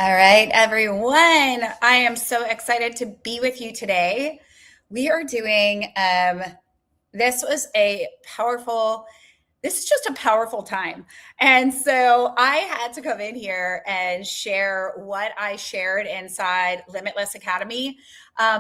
All right, everyone. I am so excited to be with you today. We are doing, this was a powerful, this is just a powerful time. And so I had to come in here and share what I shared inside Limitless Academy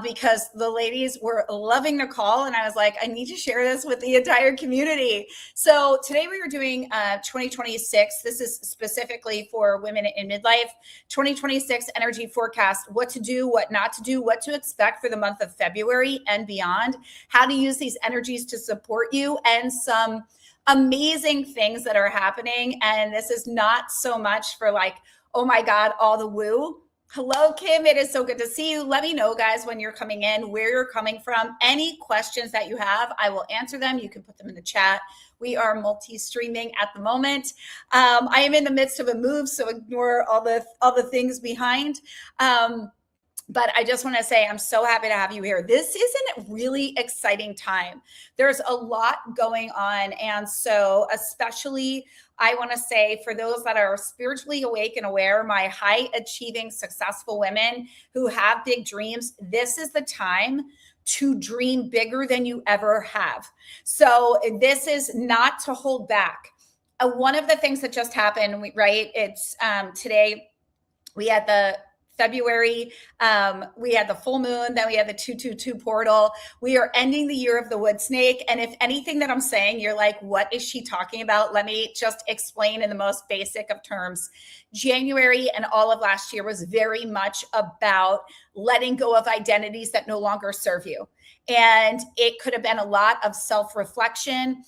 because the ladies were loving the call. And I was like, I need to share this with the entire community. So today we were doing 2026. This is specifically for women in midlife. 2026 energy forecast, what to do, what not to do, what to expect for the month of February and beyond, how to use these energies to support you, and some amazing things that are happening. And this is not so much for like, oh my God, all the woo. Hello, Kim. It is so good to see you. Let me know, guys, when you're coming in, where you're coming from. Any questions that you have, I will answer them. You can put them in the chat. We are multi-streaming at the moment. I am in the midst of a move, so ignore all the things behind. But I just want to say I'm so happy to have you here. This is a really exciting time. There's a lot going on. And so especially I want to say for those that are spiritually awake and aware, my high achieving, successful women who have big dreams, this is the time to dream bigger than you ever have. So this is not to hold back. One of the things that just happened, right? It's today we had the February, we had the full moon, then we had the 222 portal. We are ending the year of the wood snake. And if anything that I'm saying, you're like, what is she talking about? Let me just explain in the most basic of terms. January and all of last year was very much about letting go of identities that no longer serve you. And it could have been a lot of self-reflection,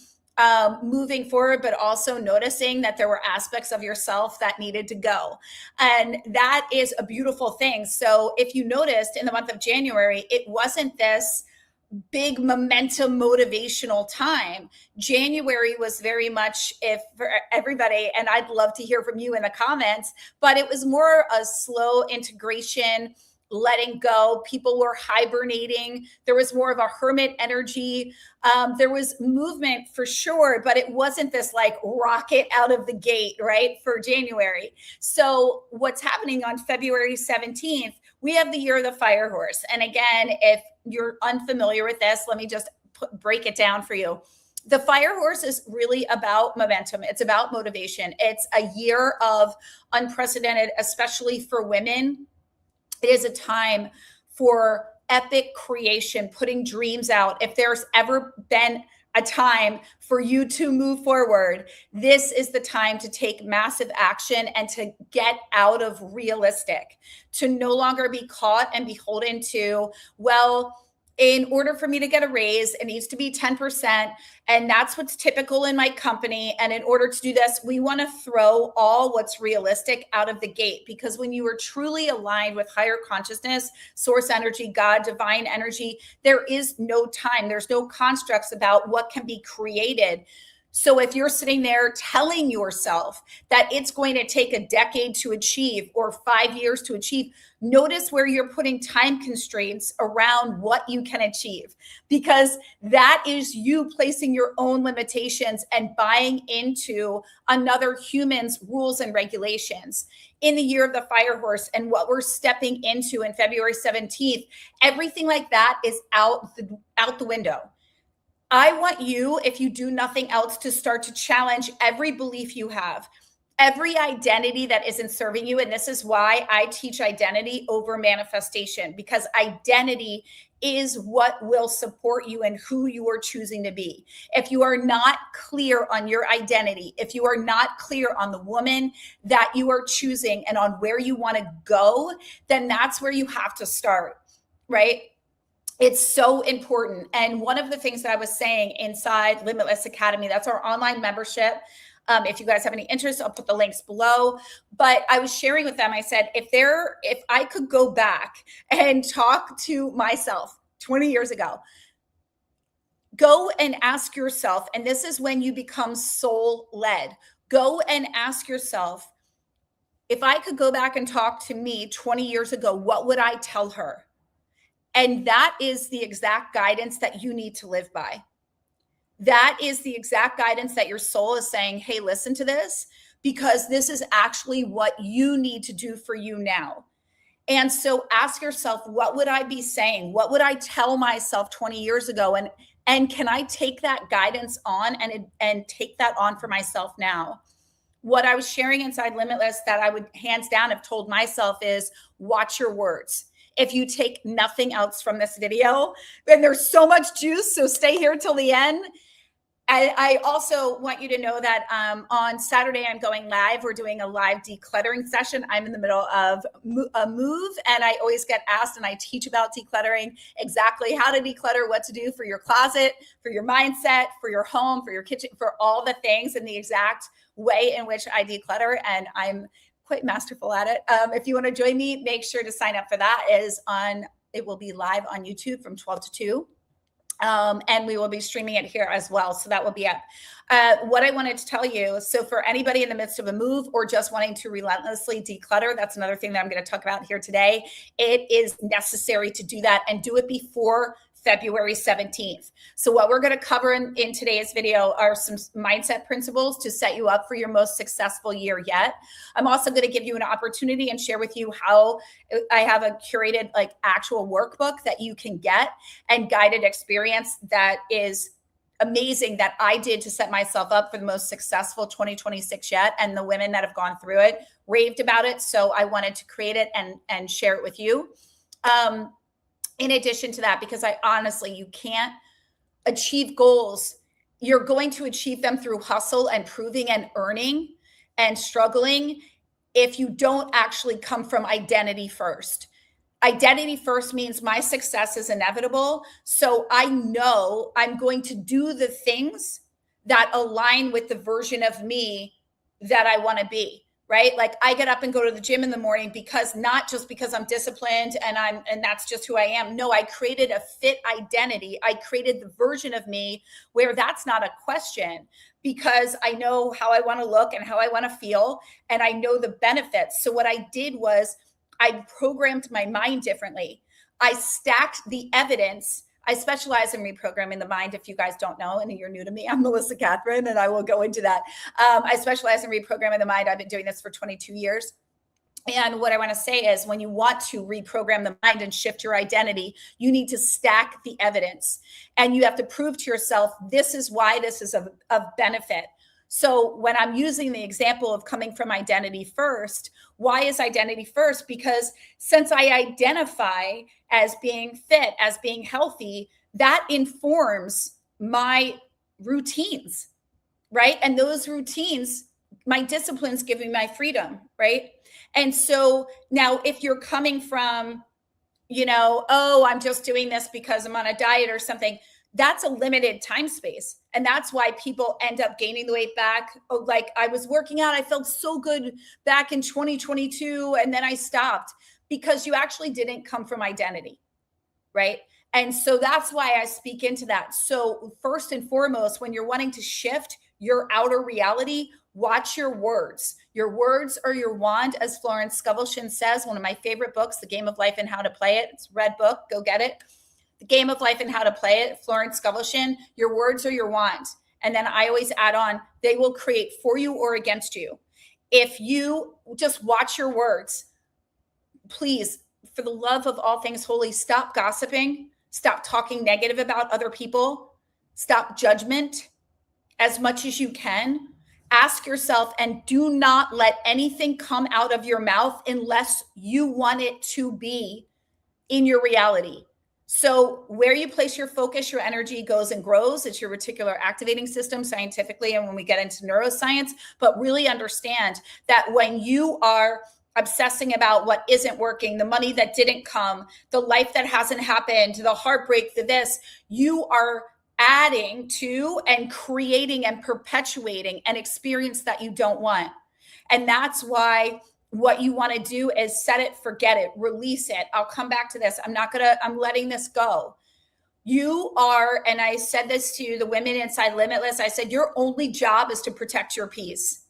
moving forward, but also noticing that there were aspects of yourself that needed to go. And that is a beautiful thing. So if you noticed in the month of January, it wasn't this big momentum motivational time. January was very much, if for everybody, and I'd love to hear from you in the comments, but it was more a slow integration, letting go. People were hibernating. There was more of a hermit energy. There was movement for sure, but it wasn't this like rocket out of the gate, right? For January. So what's happening on February 17th, we have the year of the fire horse. And again, if you're unfamiliar with this, let me just break it down for you. The fire horse is really about momentum. It's about motivation. It's a year of unprecedented, especially for women. It is a time for epic creation, putting dreams out. If there's ever been a time for you to move forward, this is the time to take massive action and to get out of realistic, to no longer be caught and beholden to, well, in order for me to get a raise, it needs to be 10%. And that's what's typical in my company. And in order to do this, we want to throw all what's realistic out of the gate. Because when you are truly aligned with higher consciousness, source energy, God, divine energy, there is no time. There's no constructs about what can be created. So if you're sitting there telling yourself that it's going to take a decade to achieve or 5 years to achieve, notice where you're putting time constraints around what you can achieve, because that is you placing your own limitations and buying into another human's rules and regulations. In the year of the fire horse and what we're stepping into in February 17th, everything like that is out the window. I want you, if you do nothing else, to start to challenge every belief you have, every identity that isn't serving you. And this is why I teach identity over manifestation, because identity is what will support you and who you are choosing to be. If you are not clear on your identity, if you are not clear on the woman that you are choosing and on where you want to go, then that's where you have to start, right? It's so important. And one of the things that I was saying inside Limitless Academy, that's our online membership. If you guys have any interest, I'll put the links below. But I was sharing with them, I said, if I could go back and talk to myself 20 years ago, go and ask yourself, and this is when you become soul led, go and ask yourself, if I could go back and talk to me 20 years ago, what would I tell her? And that is the exact guidance that you need to live by. That is the exact guidance that your soul is saying, hey, listen to this, because this is actually what you need to do for you now. And so ask yourself, what would I be saying? What would I tell myself 20 years ago? And can I take that guidance on and take that on for myself now? What I was sharing inside Limitless that I would hands down have told myself is watch your words. If you take nothing else from this video, then there's so much juice. So stay here till the end. I also want you to know that on Saturday, I'm going live. We're doing a live decluttering session. I'm in the middle of a move, and I always get asked, and I teach about decluttering, exactly how to declutter, what to do for your closet, for your mindset, for your home, for your kitchen, for all the things in the exact way in which I declutter. And I'm quite masterful at it. If you want to join me, make sure to sign up for that. It will be live on YouTube from 12 to 2. And we will be streaming it here as well. So that will be up. What I wanted to tell you, so for anybody in the midst of a move or just wanting to relentlessly declutter, that's another thing that I'm going to talk about here today. It is necessary to do that and do it before February 17th. So what we're going to cover in today's video are some mindset principles to set you up for your most successful year yet. I'm also going to give you an opportunity and share with you how I have a curated actual workbook that you can get and guided experience that is amazing that I did to set myself up for the most successful 2026 yet. And the women that have gone through it raved about it. So I wanted to create it and share it with you. In addition to that, because you can't achieve goals. You're going to achieve them through hustle and proving and earning and struggling if you don't actually come from identity first. Identity first means my success is inevitable. So I know I'm going to do the things that align with the version of me that I want to be. Right? Like I get up and go to the gym in the morning not just because I'm disciplined and that's just who I am. No, I created a fit identity. I created the version of me where that's not a question because I know how I want to look and how I want to feel. And I know the benefits. So what I did was I programmed my mind differently. I stacked the evidence. I specialize in reprogramming the mind. If you guys don't know, and you're new to me, I'm Melissa Catherine, and I will go into that. I specialize in reprogramming the mind. I've been doing this for 22 years. And what I want to say is when you want to reprogram the mind and shift your identity, you need to stack the evidence. And you have to prove to yourself, this is why this is of benefit. So when I'm using the example of coming from identity first, why is identity first? Because since I identify as being fit, as being healthy, that informs my routines, right? And those routines, my disciplines give me my freedom, right? And so now if you're coming from, I'm just doing this because I'm on a diet or something, that's a limited time space. And that's why people end up gaining the weight back. Like I was working out, I felt so good back in 2022, and then I stopped because you actually didn't come from identity, right? And so that's why I speak into that. So first and foremost, when you're wanting to shift your outer reality, watch your words. Your words are your wand, as Florence Scovel says, one of my favorite books, The Game of Life and How to Play It. It's a red book, go get it. The Game of Life and How to Play It, Florence Scovel. Your words are your wand. And then I always add on, they will create for you or against you. If you just watch your words, please, for the love of all things holy, stop gossiping, stop talking negative about other people, stop judgment as much as you can. Ask yourself and do not let anything come out of your mouth unless you want it to be in your reality. So where you place your focus, your energy goes and grows. It's your reticular activating system scientifically. And when we get into neuroscience, but really understand that when you are obsessing about what isn't working, the money that didn't come, the life that hasn't happened, the heartbreak, this, you are adding to and creating and perpetuating an experience that you don't want. And that's why what you want to do is set it, forget it, release it. I'll come back to this. I'm letting this go. You are, and I said this to the women inside Limitless, I said, your only job is to protect your peace.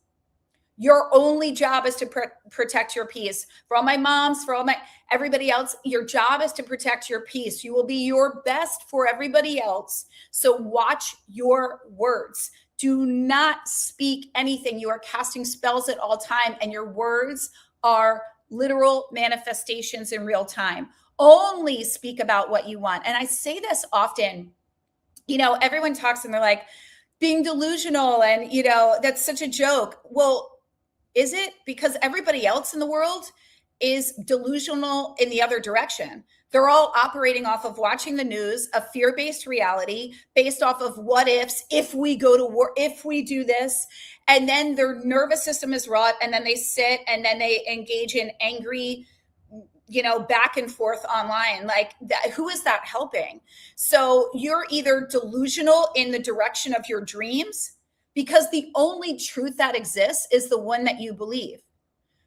Your only job is to protect your peace. For all my moms, for all everybody else, your job is to protect your peace. You will be your best for everybody else. So watch your words. Do not speak anything. You are casting spells at all time, and your words are literal manifestations in real time. Only speak about what you want. And I say this often. Everyone talks and they're like, being delusional, and that's such a joke. Well, is it? Because everybody else in the world is delusional in the other direction. They're all operating off of watching the news, a fear-based reality based off of what ifs, if we go to war, if we do this, and then their nervous system is wrought, and then they sit and then they engage in angry back and forth online. Like that, who is that helping? So you're either delusional in the direction of your dreams, because the only truth that exists is the one that you believe.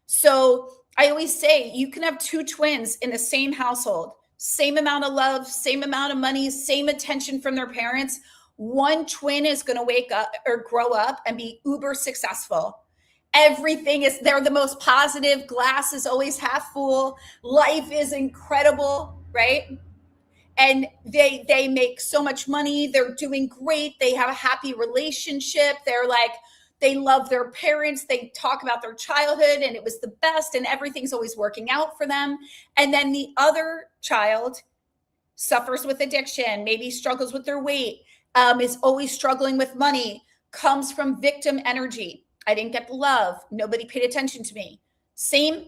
So I always say you can have two twins in the same household, same amount of love, same amount of money, same attention from their parents. One twin is going to wake up or grow up and be uber successful. Everything is, they're the most positive, glass is always half full, life is incredible, right? And they make so much money, they're doing great, they have a happy relationship, they're like, they love their parents, they talk about their childhood and it was the best, and everything's always working out for them. And then the other child suffers with addiction, maybe struggles with their weight, is always struggling with money, comes from victim energy. I didn't get the love. Nobody paid attention to me. Same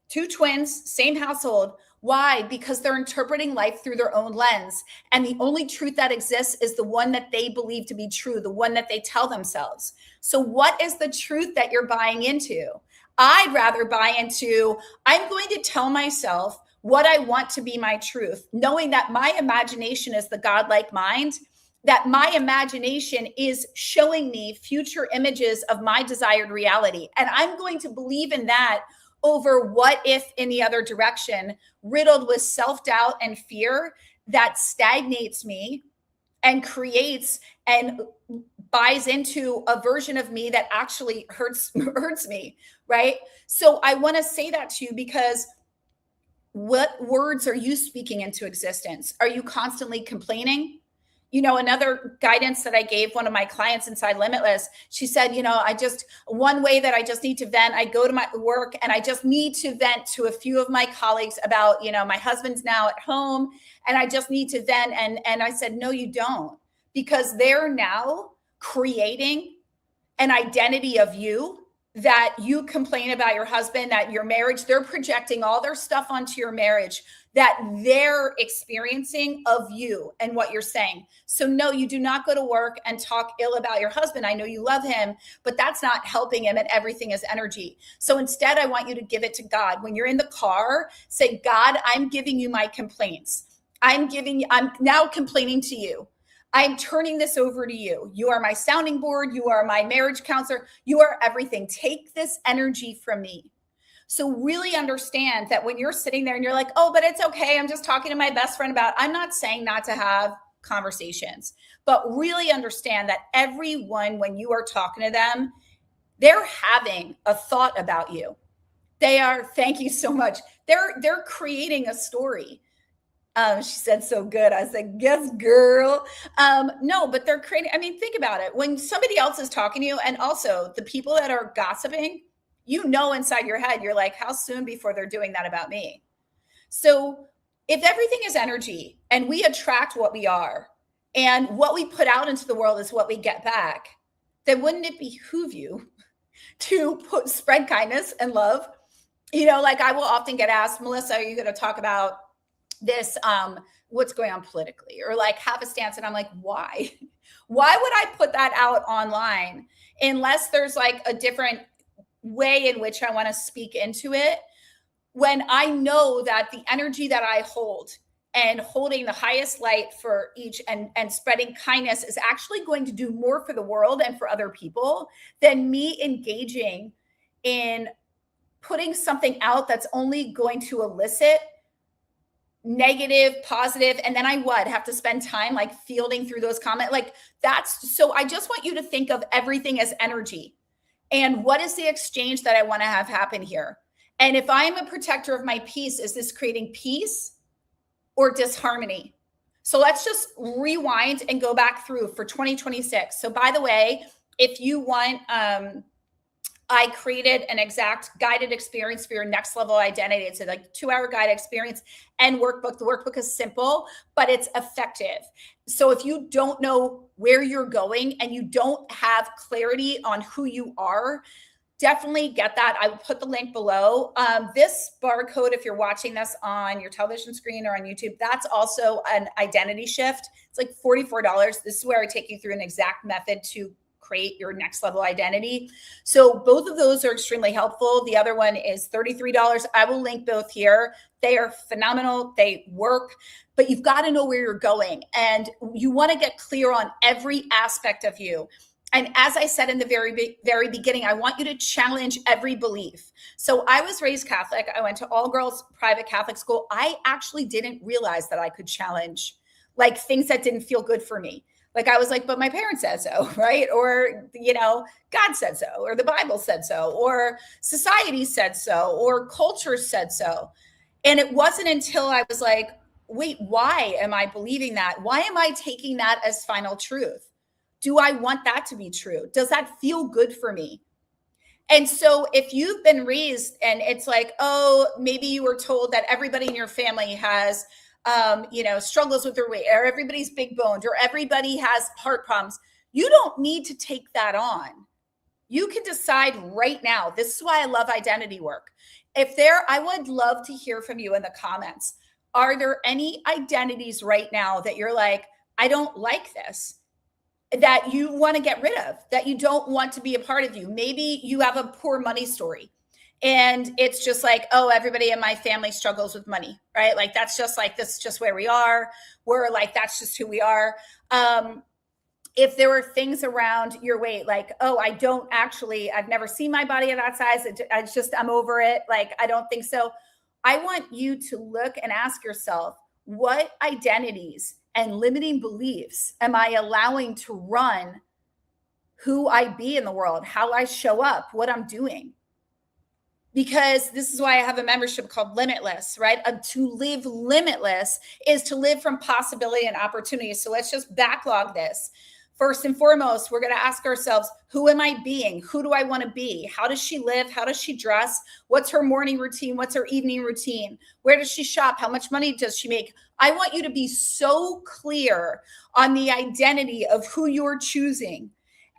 two twins, same household. Why? Because they're interpreting life through their own lens. And the only truth that exists is the one that they believe to be true, the one that they tell themselves. So what is the truth that you're buying into? I'd rather buy into, I'm going to tell myself what I want to be my truth, knowing that my imagination is the godlike mind, that my imagination is showing me future images of my desired reality. And I'm going to believe in that over what if in the other direction, riddled with self-doubt and fear that stagnates me and creates and buys into a version of me that actually hurts me, right? So I want to say that to you, because what words are you speaking into existence? Are you constantly complaining? Another guidance that I gave one of my clients inside Limitless, she said, one way that I just need to vent, I go to my work and I just need to vent to a few of my colleagues about, my husband's now at home and I just need to vent. And I said, no, you don't, because they're now creating an identity of you, that you complain about your husband, that your marriage, they're projecting all their stuff onto your marriage that they're experiencing of you and what you're saying. So no, you do not go to work and talk ill about your husband. I know you love him, but that's not helping him, and everything is energy. So instead, I want you to give it to God. When you're in the car, say, God, I'm giving you my complaints. I'm now complaining to you. I'm turning this over to you. You are my sounding board. You are my marriage counselor. You are everything. Take this energy from me. So really understand that when you're sitting there and you're like, oh, but it's okay, I'm just talking to my best friend about, I'm not saying not to have conversations, but really understand that everyone, when you are talking to them, they're having a thought about you. They are, thank you so much. They're creating a story. She said, so good. I was like, yes, girl. No, but they're creating, think about it. When somebody else is talking to you, and also the people that are gossiping, inside your head, you're like, how soon before they're doing that about me? So if everything is energy and we attract what we are, and what we put out into the world is what we get back, then wouldn't it behoove you to spread kindness and love? Like I will often get asked, Melissa, are you going to talk about this, what's going on politically, or like have a stance? And I'm like, why would I put that out online unless there's like a different way in which I want to speak into it, when I know that the energy that I hold and holding the highest light for each and spreading kindness is actually going to do more for the world and for other people than me engaging in putting something out that's only going to elicit negative, positive, and then I have to spend time like fielding through those comments. Like so I just want you to think of everything as energy. And what is the exchange that I want to have happen here? And if I'm a protector of my peace, is this creating peace or disharmony? So let's just rewind and go back through for 2026. So by the way, if you want, I created an exact guided experience for your next level identity. It's a like 2-hour guide experience and workbook. The workbook is simple, but it's effective. So if you don't know where you're going and you don't have clarity on who you are, definitely get that. I will put the link below. This barcode, if you're watching this on your television screen or on YouTube, that's also an identity shift. It's like $44. This is where I take you through an exact method to create your next level identity. So both of those are extremely helpful. The other one is $33. I will link both here. They are phenomenal. They work, but you've got to know where you're going, and you want to get clear on every aspect of you. And as I said in the very beginning, I want you to challenge every belief. So I was raised Catholic. I went to all girls private Catholic school. I actually didn't realize that I could challenge like things that didn't feel good for me. Like I was like, but my parents said so, right? Or, God said so, or the Bible said so, or society said so, or culture said so. And it wasn't until I was like, wait, why am I believing that? Why am I taking that as final truth? Do I want that to be true? Does that feel good for me? And so if you've been raised and it's like, oh, maybe you were told that everybody in your family has struggles with their weight, or everybody's big boned, or everybody has heart problems. You don't need to take that on. You can decide right now. This is why I love identity work. I would love to hear from you in the comments. Are there any identities right now that you're like, I don't like this, that you want to get rid of, that you don't want to be a part of you? Maybe you have a poor money story. And it's just like, oh, everybody in my family struggles with money, right? Like, that's just like, this is just where we are. We're like, that's just who we are. If there were things around your weight, like, oh, I've never seen my body at that size. I'm over it. Like, I don't think so. I want you to look and ask yourself, what identities and limiting beliefs am I allowing to run who I be in the world, how I show up, what I'm doing? Because this is why I have a membership called Limitless, right? To live limitless is to live from possibility and opportunity. So let's just backlog this. First and foremost, we're going to ask ourselves, who am I being? Who do I want to be? How does she live? How does she dress? What's her morning routine? What's her evening routine? Where does she shop? How much money does she make? I want you to be so clear on the identity of who you're choosing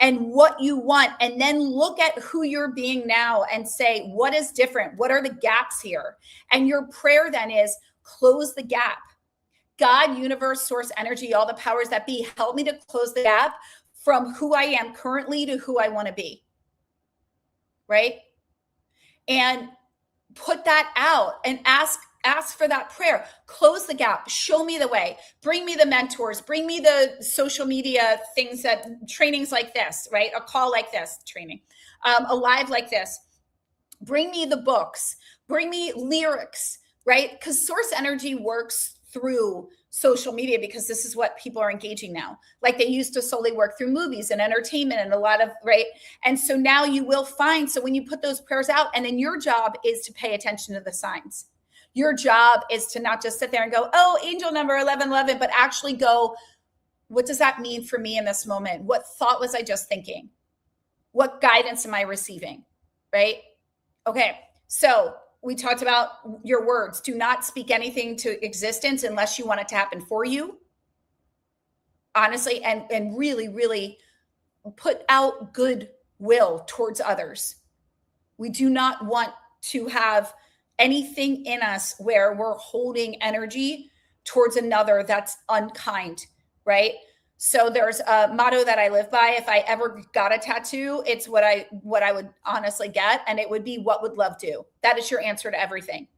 and what you want, and then look at who you're being now and say, what is different? What are the gaps here? And your prayer then is, close the gap. God, universe, source, energy, all the powers that be, help me to close the gap from who I am currently to who I want to be, right? And put that out and ask for that prayer. Close the gap. Show me the way. Bring me the mentors. Bring me the social media things, trainings like this, right? A call like this, training, a live like this. Bring me the books. Bring me lyrics, right? Because source energy works through social media, because this is what people are engaging now. Like, they used to solely work through movies and entertainment and a lot of, right? And so now you will find, so when you put those prayers out, and then your job is to pay attention to the signs. Your job is to not just sit there and go, oh, angel number 1111, but actually go, what does that mean for me in this moment? What thought was I just thinking? What guidance am I receiving? Right? Okay. So we talked about your words. Do not speak anything to existence unless you want it to happen for you. Honestly, and really, really put out goodwill towards others. We do not want to have anything in us where we're holding energy towards another that's unkind, right? So there's a motto that I live by. If I ever got a tattoo, it's what I would honestly get. And it would be, what would love do? That is your answer to everything.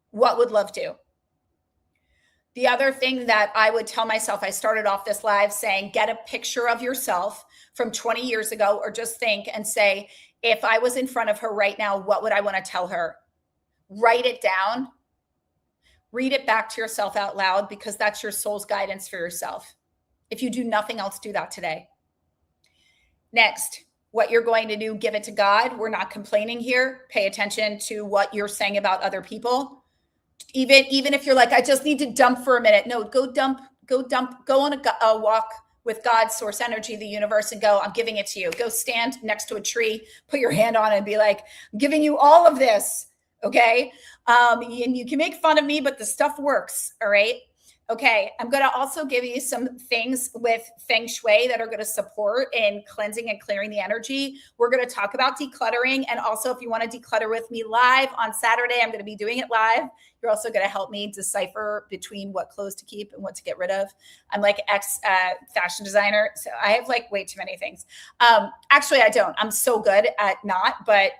What would love do? The other thing that I would tell myself, I started off this live saying, get a picture of yourself from 20 years ago, or just think and say, if I was in front of her right now, what would I want to tell her? Write it down. Read it back to yourself out loud, because that's your soul's guidance for yourself. If you do nothing else, do that today. Next, what you're going to do, give it to God. We're not complaining here. Pay attention to what you're saying about other people. Even if you're like, I just need to dump for a minute. No, go dump go on a walk with God, source energy, the universe, and go, I'm giving it to you. Go stand next to a tree, put your hand on it and be like, I'm giving you all of this. Okay. And you can make fun of me, but the stuff works. All right. Okay, I'm going to also give you some things with Feng Shui that are going to support in cleansing and clearing the energy. We're going to talk about decluttering. And also, if you want to declutter with me live on Saturday, I'm going to be doing it live. You're also going to help me decipher between what clothes to keep and what to get rid of. I'm like fashion designer, so I have like way too many things. Actually, I don't. I'm so good at not, but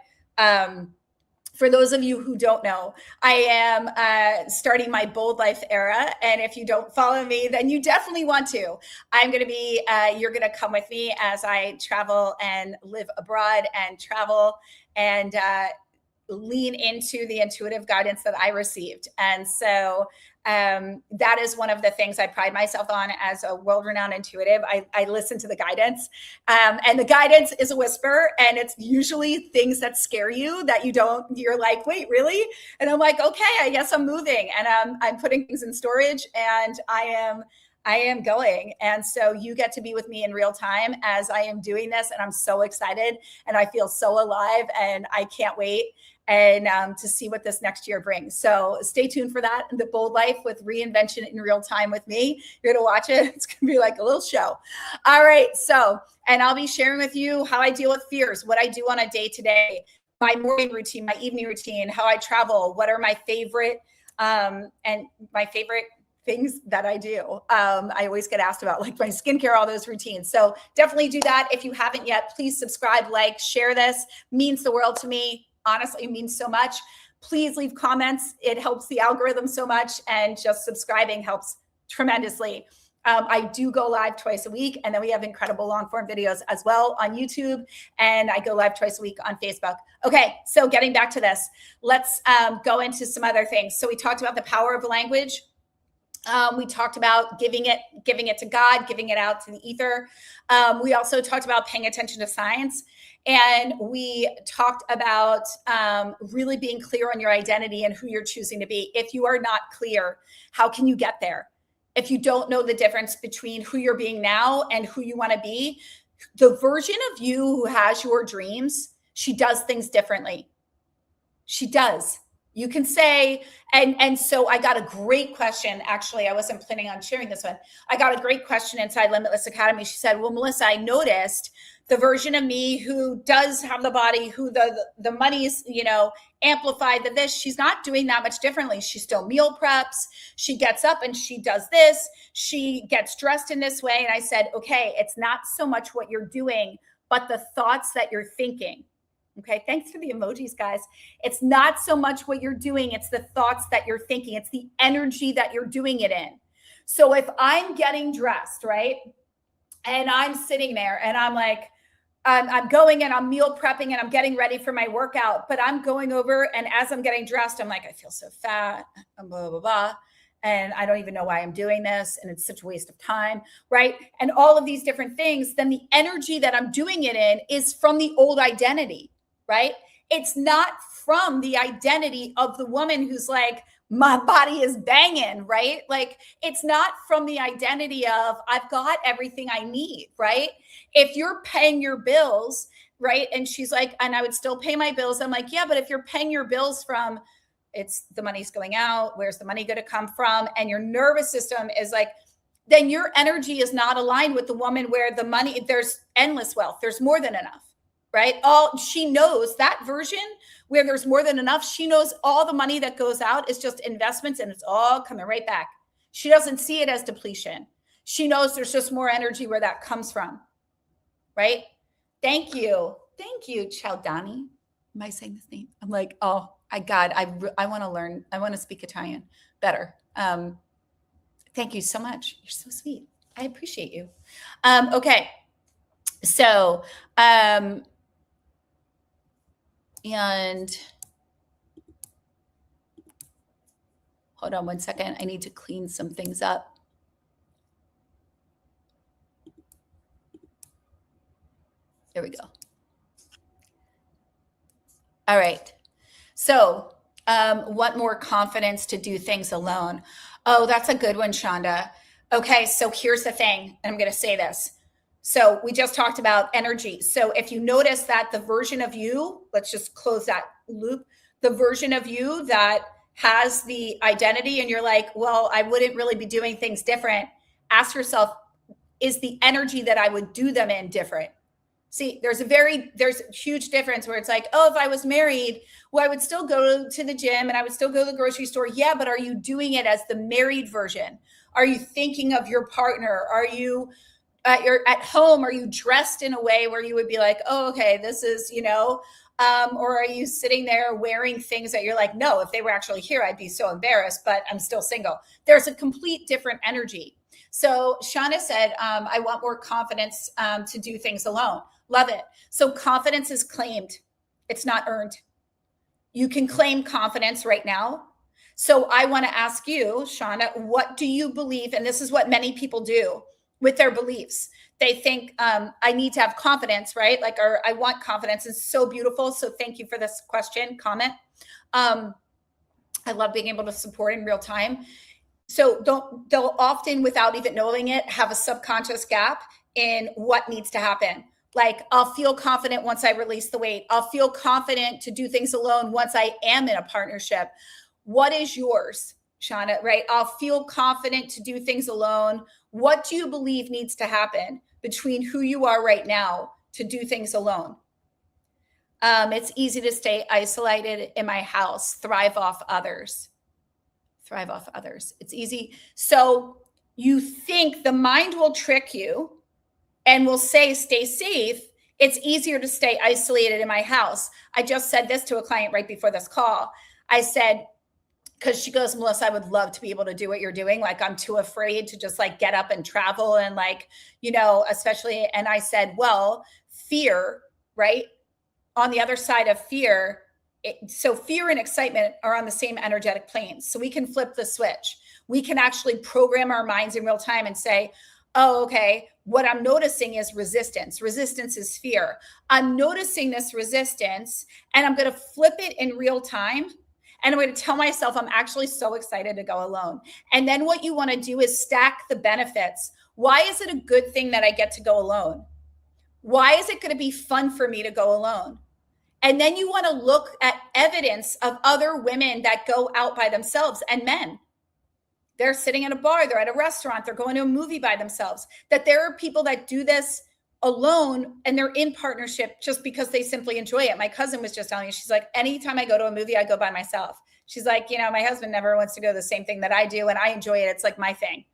for those of you who don't know, I am starting my bold life era. And if you don't follow me, then you definitely want to. I'm going to be, you're going to come with me as I travel and live abroad and travel and lean into the intuitive guidance that I received. And so that is one of the things I pride myself on as a world-renowned intuitive. I listen to the guidance, and the guidance is a whisper, and it's usually things that scare you that you're like, wait, really? And I'm like, okay, I guess I'm moving, and I'm putting things in storage, and I am going. And so you get to be with me in real time as I am doing this. And I'm so excited and I feel so alive and I can't wait and to see what this next year brings. So stay tuned for that. The Bold Life with Reinvention in real time with me. You're going to watch it. It's going to be like a little show. All right. So, and I'll be sharing with you how I deal with fears, what I do on a day to day, my morning routine, my evening routine, how I travel, what are my favorite things that I do. I always get asked about like my skincare, all those routines. So definitely do that. If you haven't yet, please subscribe, like, share this. Means the world to me. Honestly, it means so much. Please leave comments. It helps the algorithm so much. And just subscribing helps tremendously. I do go live twice a week, and then we have incredible long form videos as well on YouTube, and I go live twice a week on Facebook. Okay, so getting back to this, let's go into some other things. So we talked about the power of language. We talked about giving it to God, giving it out to the ether. We also talked about paying attention to science. And we talked about really being clear on your identity and who you're choosing to be. If you are not clear, how can you get there? If you don't know the difference between who you're being now and who you want to be, the version of you who has your dreams, she does things differently. She does. You can say, and so I got a great question. Actually, I wasn't planning on sharing this one. I got a great question inside Limitless Academy. She said, well, Melissa, I noticed the version of me who does have the body, who the money's, amplified, the this, she's not doing that much differently. She still meal preps. She gets up and she does this. She gets dressed in this way. And I said, okay, it's not so much what you're doing, but the thoughts that you're thinking. Okay, thanks for the emojis, guys. It's not so much what you're doing, it's the thoughts that you're thinking. It's the energy that you're doing it in. So if I'm getting dressed, right, and I'm sitting there and I'm like, I'm going and I'm meal prepping and I'm getting ready for my workout, but I'm going over and as I'm getting dressed, I'm like, I feel so fat, and blah, blah, blah. And I don't even know why I'm doing this. And it's such a waste of time, right? And all of these different things, then the energy that I'm doing it in is from the old identity, right? It's not from the identity of the woman who's like, my body is banging, right? Like it's not from the identity of I've got everything I need, right? If you're paying your bills, right? And she's like, and I would still pay my bills. I'm like, yeah, but if you're paying your bills from it's the money's going out, where's the money going to come from? And your nervous system is like, then your energy is not aligned with the woman where the money, there's endless wealth. There's more than enough. Right? She knows that version where there's more than enough. She knows all the money that goes out is just investments and it's all coming right back. She doesn't see it as depletion. She knows there's just more energy where that comes from. Right? Thank you. Thank you, Cialdani. Am I saying this name? I'm like, oh, I want to learn. I want to speak Italian better. Thank you so much. You're so sweet. I appreciate you. Okay. So, and hold on one second. I need to clean some things up. There we go. All right. So, want more confidence to do things alone. Oh, that's a good one, Shonda. Okay, so here's the thing, and I'm going to say this. So we just talked about energy. So if you notice that the version of you, let's just close that loop, the version of you that has the identity, and you're like, well, I wouldn't really be doing things different. Ask yourself, is the energy that I would do them in different? See, there's a huge difference where it's like, oh, if I was married, well, I would still go to the gym and I would still go to the grocery store. Yeah, but are you doing it as the married version? Are you thinking of your partner? Are you at home? Are you dressed in a way where you would be like, oh, okay, this is, or are you sitting there wearing things that you're like, no, if they were actually here, I'd be so embarrassed, but I'm still single. There's a complete different energy. So Shauna said, I want more confidence to do things alone. Love it. So confidence is claimed. It's not earned. You can claim confidence right now. So I want to ask you, Shauna, what do you believe? And this is what many people do with their beliefs. They think, I need to have confidence, right? Like, or I want confidence. It's so beautiful. So thank you for this question, comment. I love being able to support in real time. So they'll often, without even knowing it, have a subconscious gap in what needs to happen. Like, I'll feel confident once I release the weight. I'll feel confident to do things alone once I am in a partnership. What is yours, Shauna, right? I'll feel confident to do things alone. What do you believe needs to happen between who you are right now to do things alone? It's easy to stay isolated in my house, thrive off others. Thrive off others. It's easy. So you think the mind will trick you and will say, stay safe. It's easier to stay isolated in my house. I just said this to a client right before this call. I said, because she goes, Melissa, I would love to be able to do what you're doing. Like, I'm too afraid to just like get up and travel and like, especially. And I said, well, fear, right? On the other side of fear, so fear and excitement are on the same energetic planes. So we can flip the switch. We can actually program our minds in real time and say, oh, okay, what I'm noticing is resistance. Resistance is fear. I'm noticing this resistance and I'm going to flip it in real time. And I'm going to tell myself I'm actually so excited to go alone. And then what you want to do is stack the benefits. Why is it a good thing that I get to go alone? Why is it going to be fun for me to go alone? And then you want to look at evidence of other women that go out by themselves and men. They're sitting at a bar, they're at a restaurant, they're going to a movie by themselves. That there are people that do this alone and they're in partnership just because they simply enjoy it. My cousin was just telling me, she's like, anytime I go to a movie, I go by myself. She's like, my husband never wants to go the same thing that I do and I enjoy it. It's like my thing,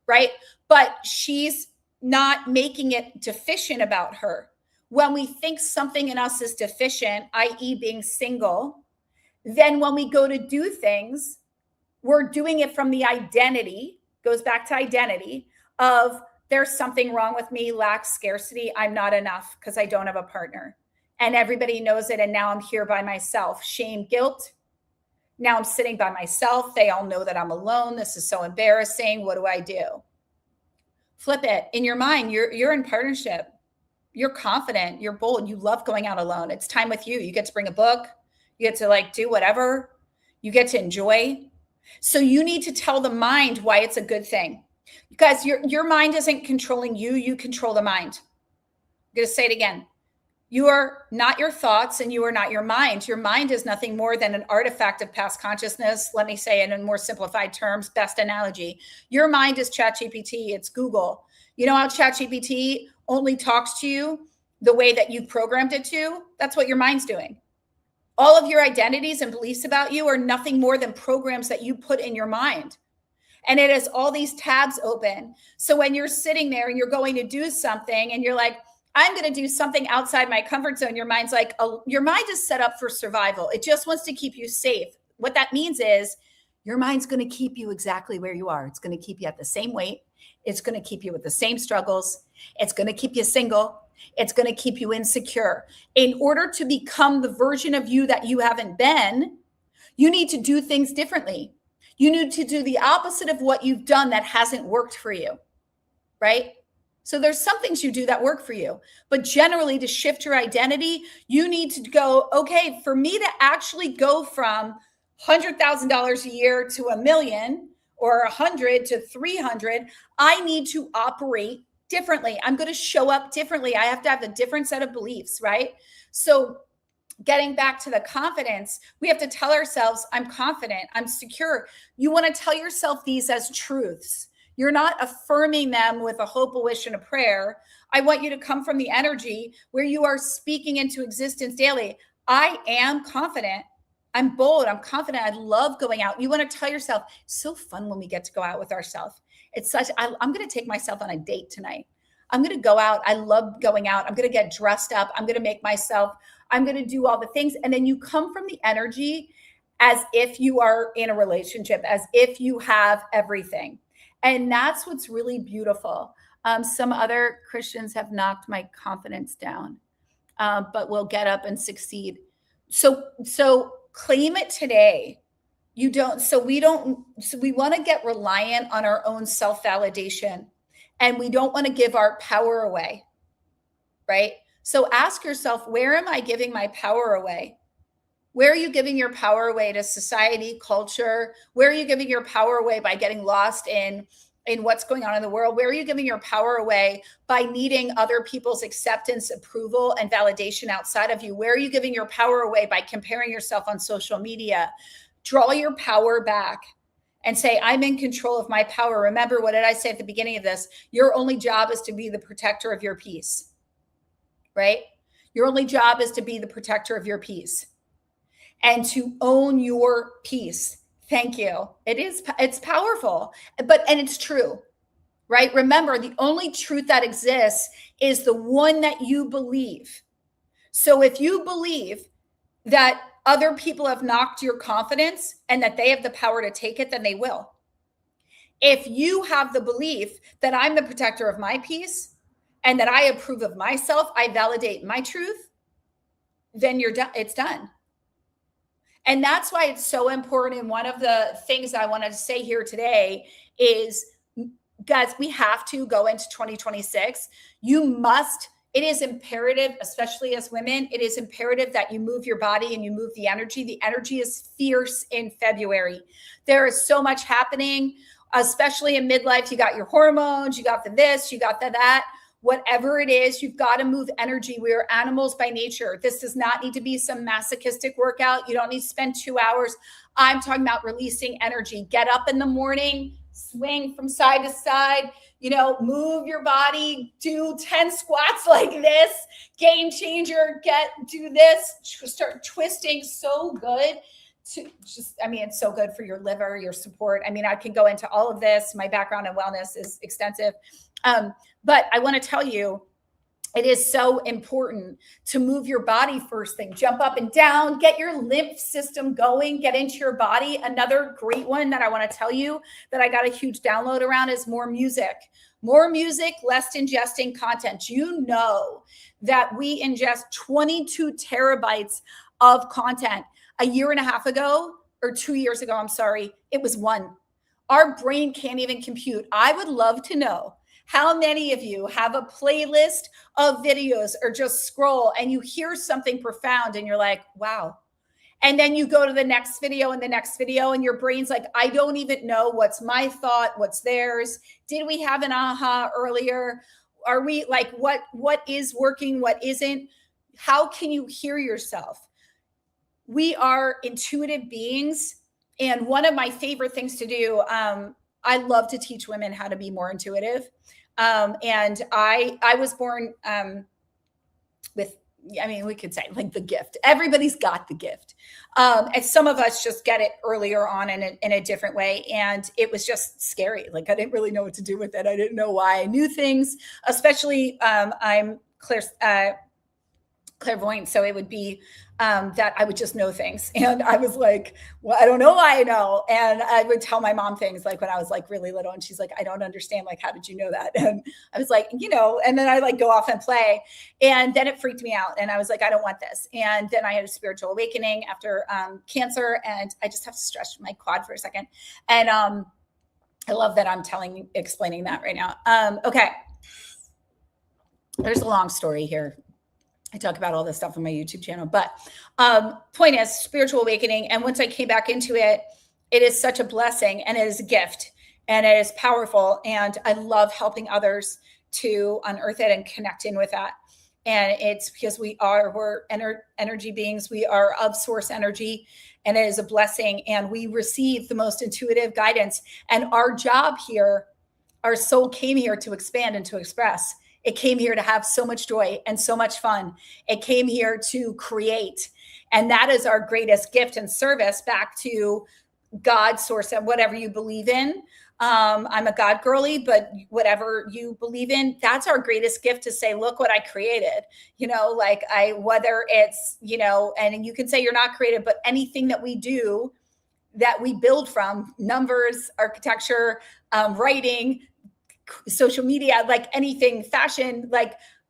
right? But she's not making it deficient about her. When we think something in us is deficient, i.e. being single, then when we go to do things, we're doing it from the identity, goes back to identity of there's something wrong with me, lack scarcity, I'm not enough because I don't have a partner. And everybody knows it. And now I'm here by myself. Shame, guilt. Now I'm sitting by myself. They all know that I'm alone. This is so embarrassing. What do I do? Flip it. In your mind, you're in partnership. You're confident, you're bold, you love going out alone. It's time with you. You get to bring a book, you get to like do whatever, you get to enjoy. So you need to tell the mind why it's a good thing. Because your mind isn't controlling you, you control the mind. I'm going to say it again. You are not your thoughts and you are not your mind. Your mind is nothing more than an artifact of past consciousness. Let me say it in more simplified terms, best analogy. Your mind is ChatGPT, it's Google. You know how ChatGPT only talks to you the way that you programmed it to? That's what your mind's doing. All of your identities and beliefs about you are nothing more than programs that you put in your mind. And it has all these tabs open. So when you're sitting there and you're going to do something and you're like, I'm going to do something outside my comfort zone, your mind's like, oh, your mind is set up for survival. It just wants to keep you safe. What that means is your mind's going to keep you exactly where you are. It's going to keep you at the same weight. It's going to keep you with the same struggles. It's going to keep you single. It's going to keep you insecure. In order to become the version of you that you haven't been, you need to do things differently. You need to do the opposite of what you've done that hasn't worked for you, right? So there's some things you do that work for you, but generally to shift your identity, you need to go, okay, for me to actually go from $100,000 a year to $1 million, or 100 to 300, I need to operate differently. I'm going to show up differently. I have to have a different set of beliefs, right? So getting back to the confidence, we have to tell ourselves, I'm confident, I'm secure. You want to tell yourself these as truths. You're not affirming them with a hope, a wish, and a prayer. I want you to come from the energy where you are speaking into existence daily. I am confident. I'm bold. I'm confident. I love going out. You want to tell yourself, it's so fun when we get to go out with ourselves. It's such, I'm going to take myself on a date tonight. I'm going to go out. I love going out. I'm going to get dressed up. I'm going to make myself, I'm going to do all the things. And then you come from the energy as if you are in a relationship, as if you have everything. And that's what's really beautiful. Some other Christians have knocked my confidence down, but will get up and succeed. So claim it today. We want to get reliant on our own self-validation, and we don't want to give our power away, right? So ask yourself, where am I giving my power away? Where are you giving your power away to society, culture? Where are you giving your power away by getting lost in what's going on in the world? Where are you giving your power away by needing other people's acceptance, approval, and validation outside of you? Where are you giving your power away by comparing yourself on social media? Draw your power back and say, I'm in control of my power. Remember, what did I say at the beginning of this? Your only job is to be the protector of your peace, right? Your only job is to be the protector of your peace and to own your peace. Thank you. It's powerful, and it's true, right? Remember, the only truth that exists is the one that you believe. So if you believe that other people have knocked your confidence and that they have the power to take it, then they will. If you have the belief that I'm the protector of my peace and that I approve of myself, I validate my truth, then you're done. It's done. And that's why it's so important. And one of the things I wanted to say here today is, guys, we have to go into 2026. It is imperative, especially as women, it is imperative that you move your body and you move the energy. The energy is fierce in February. There is so much happening, especially in midlife. You got your hormones, you got the this, you got the that. Whatever it is, you've got to move energy. We are animals by nature. This does not need to be some masochistic workout. You don't need to spend 2 hours. I'm talking about releasing energy. Get up in the morning, swing from side to side, move your body, do 10 squats like this, game changer, do this, start twisting. So good. It's so good for your liver, your support. I can go into all of this. My background in wellness is extensive. But I want to tell you, it is so important to move your body first thing. Jump up and down, get your lymph system going, get into your body. Another great one that I want to tell you that I got a huge download around is more music. More music, less ingesting content. You know that we ingest 22 terabytes of content. A year and a half ago, or 2 years ago, it was 1. Our brain can't even compute. I would love to know how many of you have a playlist of videos or just scroll and you hear something profound and you're like, wow. And then you go to the next video and the next video and your brain's like, I don't even know what's my thought, what's theirs. Did we have an aha earlier? Are we like, what is working, what isn't? How can you hear yourself? We are intuitive beings. And one of my favorite things to do, I love to teach women how to be more intuitive. And I was born with, we could say like the gift. Everybody's got the gift. And some of us just get it earlier on in a different way. And it was just scary. Like I didn't really know what to do with it. I didn't know why I knew things, especially I'm clairvoyant. So it would be that I would just know things. And I was like, well, I don't know why I know. And I would tell my mom things like when I was like really little and she's like, I don't understand. Like, how did you know that? And I was like, and then I like go off and play. And then it freaked me out. And I was like, I don't want this. And then I had a spiritual awakening after cancer. And I just have to stretch my quad for a second. And I love that I'm explaining that right now. Okay. There's a long story here. I talk about all this stuff on my YouTube channel, but point is spiritual awakening. And once I came back into it, it is such a blessing, and it is a gift, and it is powerful. And I love helping others to unearth it and connect in with that. And it's because we're energy beings. We are of source energy, and it is a blessing. And we receive the most intuitive guidance. And our job here, our soul came here to expand and to express. It came here to have so much joy and so much fun. It came here to create. And that is our greatest gift and service back to God, source, and whatever you believe in. I'm a God girly, but whatever you believe in, that's our greatest gift, to say, look what I created, whether it's, and you can say you're not creative, but anything that we do, that we build from, numbers, architecture, writing, social media, like anything, fashion,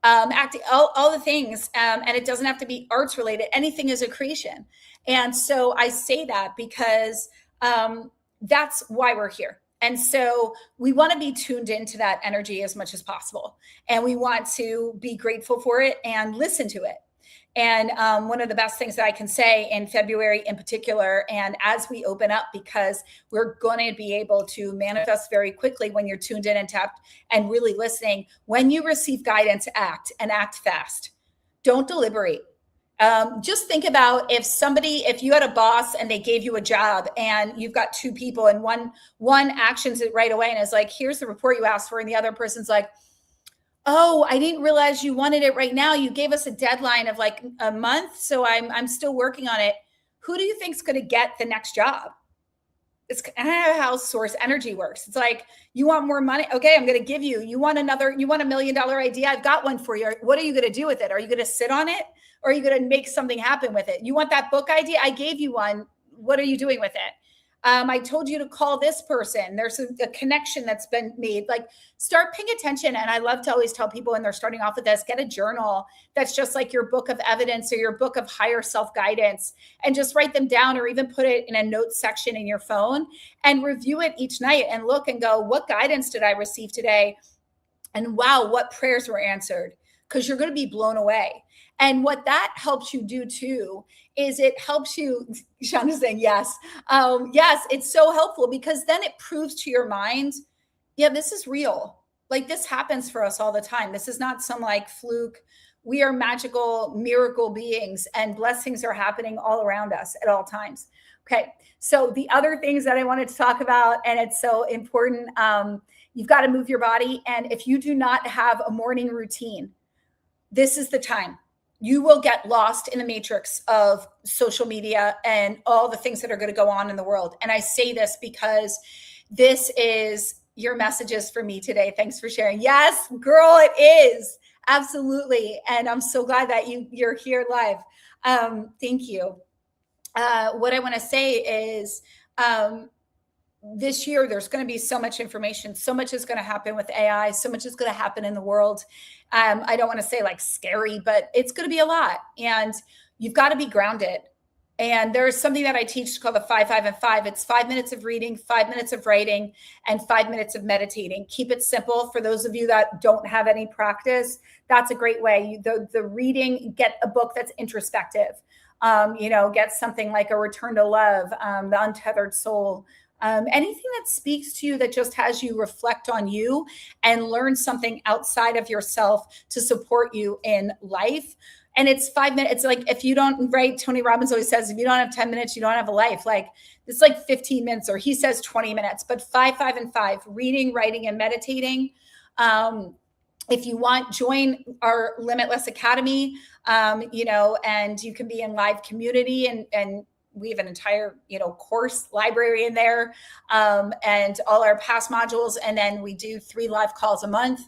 acting, all the things. And it doesn't have to be arts related. Anything is a creation. And so I say that because that's why we're here. And so we want to be tuned into that energy as much as possible. And we want to be grateful for it and listen to it. And one of the best things that I can say in February in particular, and as we open up, because we're going to be able to manifest very quickly when you're tuned in and tapped and really listening. When you receive guidance, act, and act fast. Don't deliberate. Just think about if you had a boss and they gave you a job and you've got two people, and one actions it right away and is like, here's the report you asked for. And the other person's like, oh, I didn't realize you wanted it right now. You gave us a deadline of like a month. So I'm still working on it. Who do you think's going to get the next job? It's kind of how source energy works. It's like, you want more money? Okay, I'm going to give you. You want $1 million idea? I've got one for you. What are you going to do with it? Are you going to sit on it? Or are you going to make something happen with it? You want that book idea? I gave you one. What are you doing with it? I told you to call this person. There's a connection that's been made. Like, start paying attention. And I love to always tell people when they're starting off with this, get a journal that's just like your book of evidence or your book of higher self-guidance, and just write them down, or even put it in a notes section in your phone and review it each night and look and go, what guidance did I receive today? And wow, what prayers were answered? Because you're going to be blown away. And what that helps you do too is it helps you, Sean is saying yes. Yes, it's so helpful, because then it proves to your mind, yeah, this is real. Like, this happens for us all the time. This is not some like fluke. We are magical, miracle beings, and blessings are happening all around us at all times. Okay. So the other things that I wanted to talk about, and it's so important, you've got to move your body. And if you do not have a morning routine, this is the time. You will get lost in the matrix of social media and all the things that are going to go on in the world. And I say this because this is your messages for me today. Thanks for sharing. Yes, girl, it is. Absolutely. And I'm so glad that you're here live. Thank you. What I want to say is, this year, there's going to be so much information. So much is going to happen with AI. So much is going to happen in the world. I don't want to say like scary, but it's going to be a lot. And you've got to be grounded. And there's something that I teach called the 5, 5, and 5. It's 5 minutes of reading, 5 minutes of writing, and 5 minutes of meditating. Keep it simple. For those of you that don't have any practice, that's a great way. The reading, get a book that's introspective. Get something like A Return to Love, The Untethered Soul. Anything that speaks to you, that just has you reflect on you and learn something outside of yourself to support you in life. And it's 5 minutes. It's like, if you don't, right? Tony Robbins always says, if you don't have 10 minutes, you don't have a life. Like, it's like 15 minutes, or he says 20 minutes, but 5, 5, and 5, reading, writing, and meditating. If you want, join our Limitless Academy, and you can be in live community, and we have an entire, course library in there, and all our past modules. And then we do 3 live calls a month,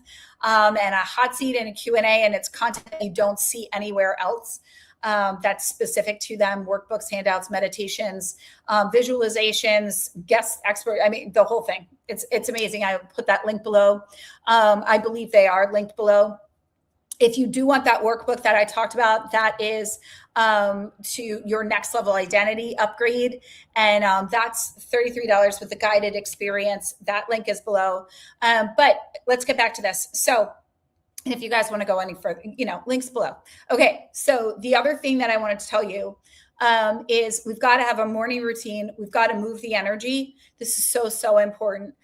and a hot seat and a Q&A, and it's content you don't see anywhere else. That's specific to them: workbooks, handouts, meditations, visualizations, guest expert. I mean, the whole thing. It's amazing. I put that link below. I believe they are linked below. If you do want that workbook that I talked about, that is to your next level identity upgrade. And that's $33 with the guided experience. That link is below. But let's get back to this. So, and if you guys want to go any further, links below. Okay. So the other thing that I wanted to tell you, is we've got to have a morning routine. We've got to move the energy. This is so, so important.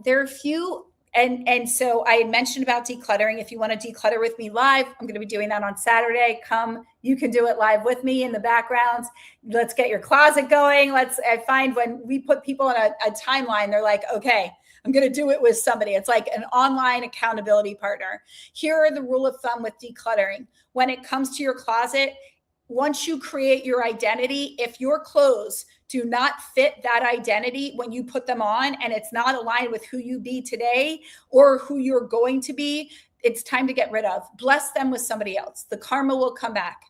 There are a few, and so I had mentioned about decluttering. If you want to declutter with me live, I'm going to be doing that on Saturday. Come, you can do it live with me in the background. Let's get your closet going. I find when we put people in a timeline, they're like, okay, I'm going to do it with somebody. It's like an online accountability partner. Here are the rule of thumb with decluttering. When it comes to your closet, once you create your identity, if your clothes do not fit that identity when you put them on and it's not aligned with who you be today or who you're going to be, it's time to get rid of. Bless them with somebody else. The karma will come back.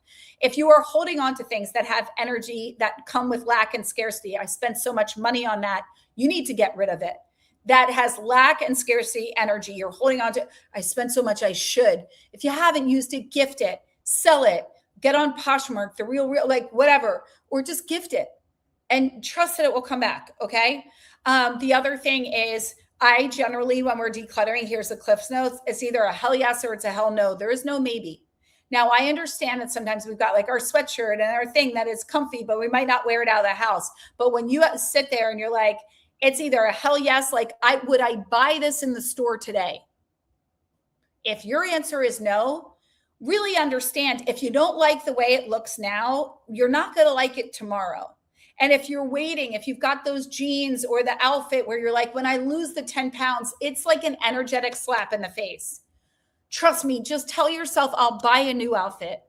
If you are holding on to things that have energy that come with lack and scarcity, I spent so much money on that, you need to get rid of it. That has lack and scarcity energy. You're holding on to, I spent so much, I should. If you haven't used it, gift it, sell it, get on Poshmark, the real, like whatever, or just gift it and trust that it will come back. Okay. The other thing is I generally, when we're decluttering, here's the Cliff's Notes. It's either a hell yes or it's a hell no. There is no maybe. Now I understand that sometimes we've got like our sweatshirt and our thing that is comfy, but we might not wear it out of the house. But when you sit there and you're like, it's either a hell yes, like would I buy this in the store today? If your answer is no, really understand if you don't like the way it looks now, you're not going to like it tomorrow. And if you're waiting, if you've got those jeans or the outfit where you're like, when I lose the 10 pounds, it's like an energetic slap in the face. Trust me, just tell yourself, I'll buy a new outfit.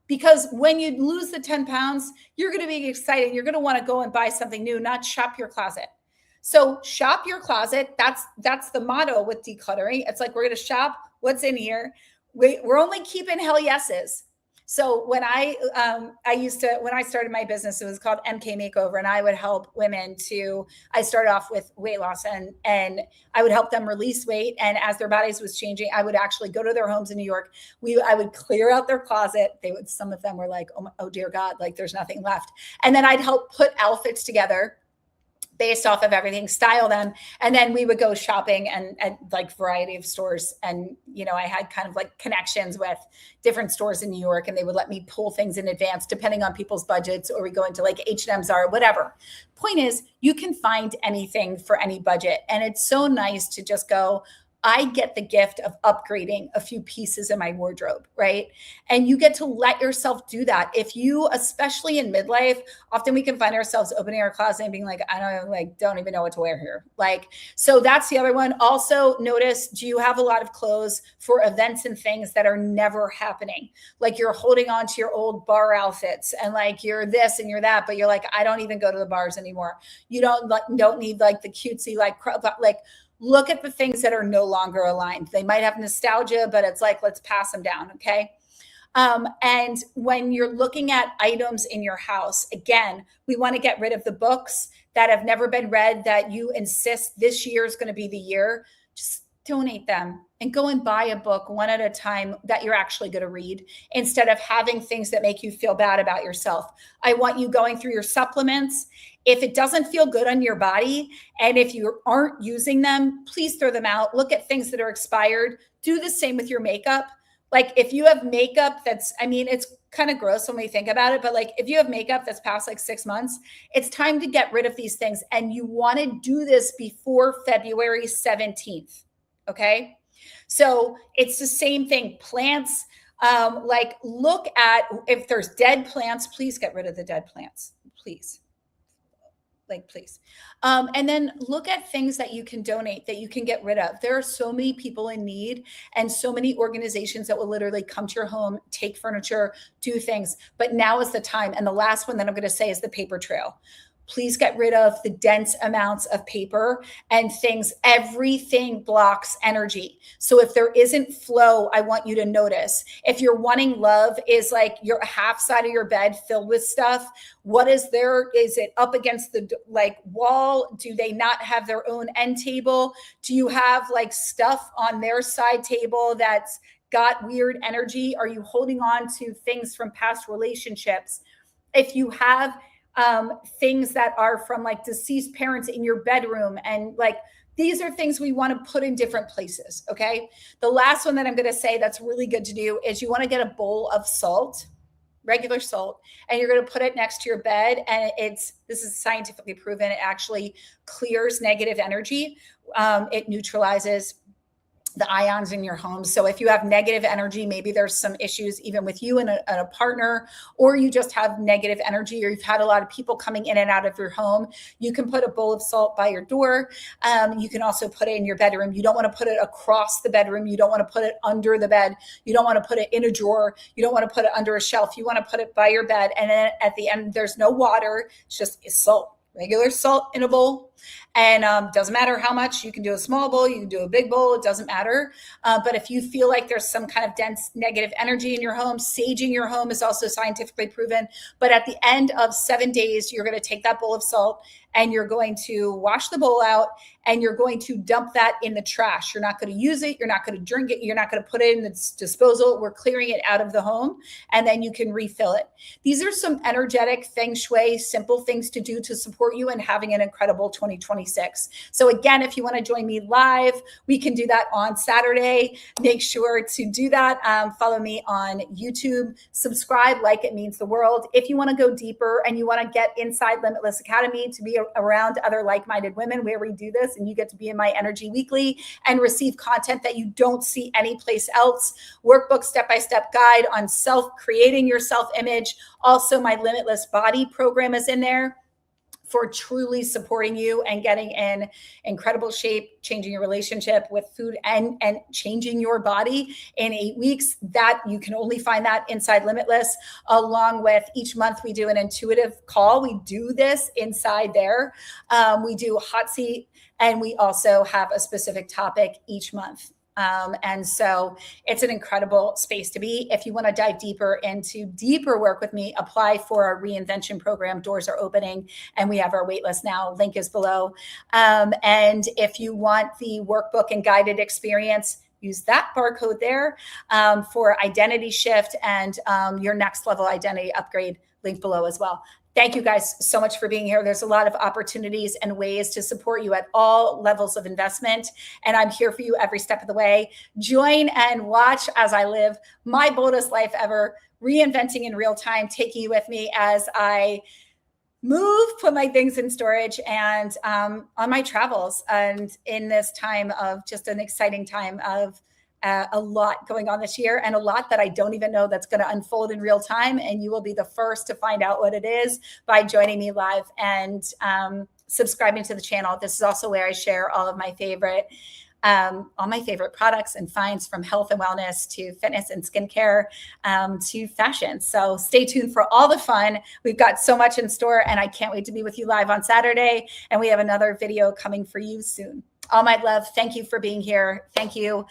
Because when you lose the 10 pounds, you're going to be excited. You're going to want to go and buy something new, not shop your closet. So shop your closet. That's the motto with decluttering. It's like, we're going to shop what's in here. We're only keeping hell yeses. So when I started my business, it was called MK Makeover, and I would help women I started off with weight loss and I would help them release weight. And as their bodies was changing, I would actually go to their homes in New York. I would clear out their closet. Some of them were like, oh dear God, like there's nothing left. And then I'd help put outfits together based off of everything, style them. And then we would go shopping and like variety of stores. And, I had kind of like connections with different stores in New York, and they would let me pull things in advance depending on people's budgets, or we go into like H&M's or whatever. Point is, you can find anything for any budget. And it's so nice to just go, I get the gift of upgrading a few pieces in my wardrobe, right? And you get to let yourself do that. If you, especially in midlife, often we can find ourselves opening our closet and being like, don't even know what to wear here. So that's the other one. Also notice, do you have a lot of clothes for events and things that are never happening? Like you're holding on to your old bar outfits and like you're this and you're that, but you're like, I don't even go to the bars anymore. You don't need like the cutesy, look at the things that are no longer aligned. They might have nostalgia, but it's like, let's pass them down. Okay. And when you're looking at items in your house, again, we want to get rid of the books that have never been read that you insist this year is going to be the year. Just donate them and go and buy a book one at a time that you're actually going to read, instead of having things that make you feel bad about yourself. I want you going through your supplements. If it doesn't feel good on your body, and if you aren't using them, please throw them out. Look at things that are expired. Do the same with your makeup. Like if you have makeup it's kind of gross when we think about it, but like if you have makeup that's past like 6 months, it's time to get rid of these things. And you want to do this before February 17th. Okay. So it's the same thing. Plants, look at, if there's dead plants, please get rid of the dead plants, please. Please. And then look at things that you can donate, that you can get rid of. There are so many people in need and so many organizations that will literally come to your home, take furniture, do things. But now is the time. And the last one that I'm going to say is the paper trail. Please get rid of the dense amounts of paper and things. Everything blocks energy. So if there isn't flow, I want you to notice. If you're wanting love is like your half side of your bed filled with stuff, what is there? Is it up against the wall? Do they not have their own end table? Do you have like stuff on their side table that's got weird energy? Are you holding on to things from past relationships? If you have things that are from like deceased parents in your bedroom, and these are things we want to put in different places. Okay. The last one that I'm going to say that's really good to do is you want to get a bowl of salt, regular salt, and you're going to put it next to your bed. And this is scientifically proven. It actually clears negative energy. It neutralizes the ions in your home. So if you have negative energy, maybe there's some issues even with you and a partner, or you just have negative energy, or you've had a lot of people coming in and out of your home, you can put a bowl of salt by your door. You can also put it in your bedroom. You don't want to put it across the bedroom. You don't want to put it under the bed. You don't want to put it in a drawer. You don't want to put it under a shelf. You want to put it by your bed. And then at the end, there's no water. It's just salt, regular salt in a bowl. And doesn't matter how much. You can do a small bowl, you can do a big bowl, it doesn't matter. But if you feel like there's some kind of dense negative energy in your home, saging your home is also scientifically proven. But at the end of 7 days, you're going to take that bowl of salt and you're going to wash the bowl out and you're going to dump that in the trash. You're not going to use it. You're not going to drink it. You're not going to put it in the disposal. We're clearing it out of the home, and then you can refill it. These are some energetic feng shui, simple things to do to support you in having an incredible 2026. So again, if you want to join me live, we can do that on Saturday. Make sure to do that. Follow me on YouTube, subscribe, like it means the world. If you want to go deeper and you want to get inside Limitless Academy to be around other like-minded women where we do this, and you get to be in my energy weekly and receive content that you don't see anyplace else, workbook, step-by-step guide on creating your self-image. Also, my Limitless Body program is in there for truly supporting you and getting in incredible shape, changing your relationship with food, and changing your body in 8 weeks. That you can only find that inside Limitless. Along with each month, we do an intuitive call. We do this inside there. We do a hot seat, and we also have a specific topic each month. And so it's an incredible space to be. If you want to dive deeper into deeper work with me, apply for our Reinvention program. Doors are opening and we have our wait list now. Link is below. And if you want the workbook and guided experience, use that barcode there for identity shift and your next level identity upgrade. Link below as well. Thank you guys so much for being here. There's a lot of opportunities and ways to support you at all levels of investment. And I'm here for you every step of the way. Join and watch as I live my boldest life ever, reinventing in real time, taking you with me as I put my things in storage and on my travels. And in this time of just an exciting time of a lot going on this year, and a lot that I don't even know that's going to unfold in real time. And you will be the first to find out what it is by joining me live and subscribing to the channel. This is also where I share all my favorite products and finds, from health and wellness to fitness and skincare to fashion. So stay tuned for all the fun. We've got so much in store, and I can't wait to be with you live on Saturday. And we have another video coming for you soon. All my love. Thank you for being here. Thank you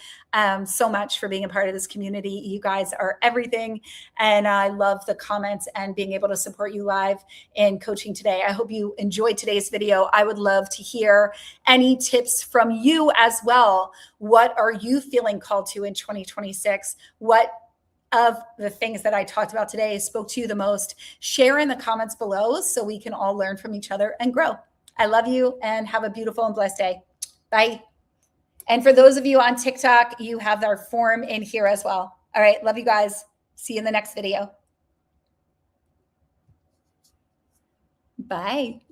so much for being a part of this community. You guys are everything. And I love the comments and being able to support you live in coaching today. I hope you enjoyed today's video. I would love to hear any tips from you as well. What are you feeling called to in 2026? What of the things that I talked about today spoke to you the most? Share in the comments below so we can all learn from each other and grow. I love you and have a beautiful and blessed day. Bye. And for those of you on TikTok, you have our form in here as well. All right. Love you guys. See you in the next video. Bye.